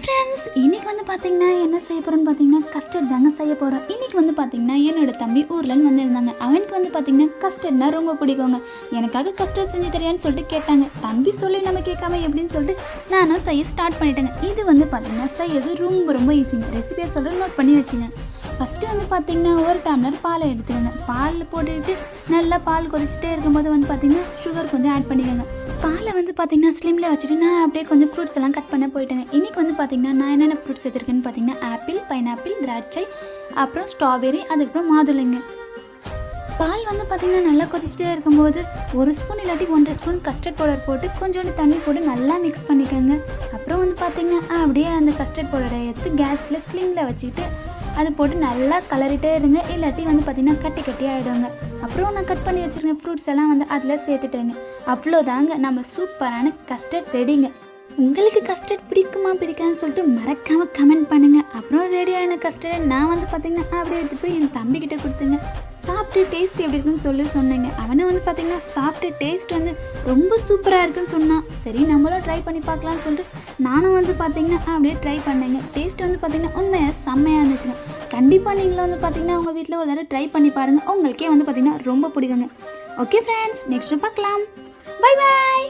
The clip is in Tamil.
ஹாய் ஃப்ரெண்ட்ஸ், இன்றைக்கி வந்து பார்த்திங்கன்னா என்ன செய்ய போகிறோன்னு பார்த்தீங்கன்னா கஸ்டர்ட் தாங்க செய்ய போகிறோம். இன்றைக்கி வந்து பார்த்திங்கன்னா என்னோடய தம்பி ஊர்லன்னு வந்துருந்தாங்க. அவனுக்கு வந்து பார்த்திங்கன்னா கஸ்டர்ட்னா ரொம்ப பிடிக்குங்க. எனக்காக கஸ்டர்ட் செஞ்சு தரியான்னு சொல்லிட்டு கேட்டாங்க. தம்பி சொல்லி நம்ம கேட்காம எப்படின்னு சொல்லிட்டு நானும் செய்ய ஸ்டார்ட் பண்ணிட்டேங்க. இது வந்து பார்த்திங்கன்னா செய்யறது ரொம்ப ஈஸிங்க. ரெசிபியை சொல்கிற நோட் பண்ணி வச்சுங்க. ஃபஸ்ட்டு வந்து பார்த்திங்கன்னா ஒரு டம்ளர் பாலை எடுத்துக்கோங்க. பால் போட்டுக்கிட்டு நல்லா பால் கொதிச்சுட்டே இருக்கும்போது வந்து பார்த்திங்கன்னா சுகர் கொஞ்சம் ஆட் பண்ணிக்கோங்க. பாலை வந்து பார்த்திங்கன்னா ஸ்லிமில் வச்சுட்டு நான் அப்படியே கொஞ்சம் ஃப்ரூட்ஸ் எல்லாம் கட் பண்ண போயிட்டேங்க. இன்றைக்கி வந்து பார்த்திங்கன்னா நான் என்னென்ன ஃப்ரூட்ஸ் எடுத்துருக்கேன்னு பார்த்திங்கன்னா ஆப்பிள், பைனாப்பிள், திராட்சை, அப்புறம் ஸ்ட்ராபெரி, அதுக்கப்புறம் மாதுளைங்க. பால் வந்து பார்த்திங்கன்னா நல்லா கொதிச்சுட்டே இருக்கும்போது ஒரு ஸ்பூன் இல்லாட்டி 1.5 ஸ்பூன் கஸ்டர்ட் பவுடர் போட்டு கொஞ்சோண்டு தண்ணி போட்டு நல்லா மிக்ஸ் பண்ணிக்கோங்க. அப்புறம் வந்து பார்த்திங்கன்னா அப்படியே அந்த கஸ்டர்ட் பவுடரை எடுத்து கேஸில் ஸ்லிமில் வச்சுட்டு அது போட்டு நல்லா கலரிட்டே இருங்க. இல்லாட்டி வந்து பார்த்திங்கன்னா கட்டி ஆகிடுங்க. அப்புறம் நான் கட் பண்ணி வச்சுருங்க ஃப்ரூட்ஸ் எல்லாம் வந்து அதில் சேர்த்துட்டேங்க. அவ்வளோதாங்க, நம்ம சூப்பரான கஸ்டர்ட் ரெடிங்க. உங்களுக்கு கஸ்டர்ட் பிடிக்கான்னு சொல்லிட்டு மறக்காமல் கமெண்ட் பண்ணுங்கள். அப்புறம் ரெடியான கஸ்டர்டை நான் வந்து பார்த்திங்கன்னா அப்படியே எடுத்துகிட்டு போய் என் தம்பிக்கிட்ட கொடுத்துங்க. சாப்பிட்டு டேஸ்ட் எப்படி இருக்குன்னு சொன்னேங்க. அவனை வந்து பார்த்திங்கன்னா சாப்பிட்டு டேஸ்ட் வந்து ரொம்ப சூப்பராக இருக்குன்னு சொன்னான். சரி நம்மளும் ட்ரை பண்ணி பார்க்கலான்னு சொல்லிட்டு நானும் வந்து பார்த்திங்கன்னா அப்படியே ட்ரை பண்ணேங்க. டேஸ்ட் வந்து பார்த்திங்கன்னா உண்மையாக செம்மையாக இருந்துச்சுங்க. கண்டிப்பாக நீங்களும் வந்து பார்த்திங்கன்னா உங்கள் வீட்டில் ஒரு தடவை ட்ரை பண்ணி பாருங்கள். உங்களுக்கே வந்து பார்த்திங்கன்னா ரொம்ப பிடிக்குங்க. ஓகே ஃப்ரெண்ட்ஸ், நெக்ஸ்ட்டு பார்க்கலாம். Bye bye.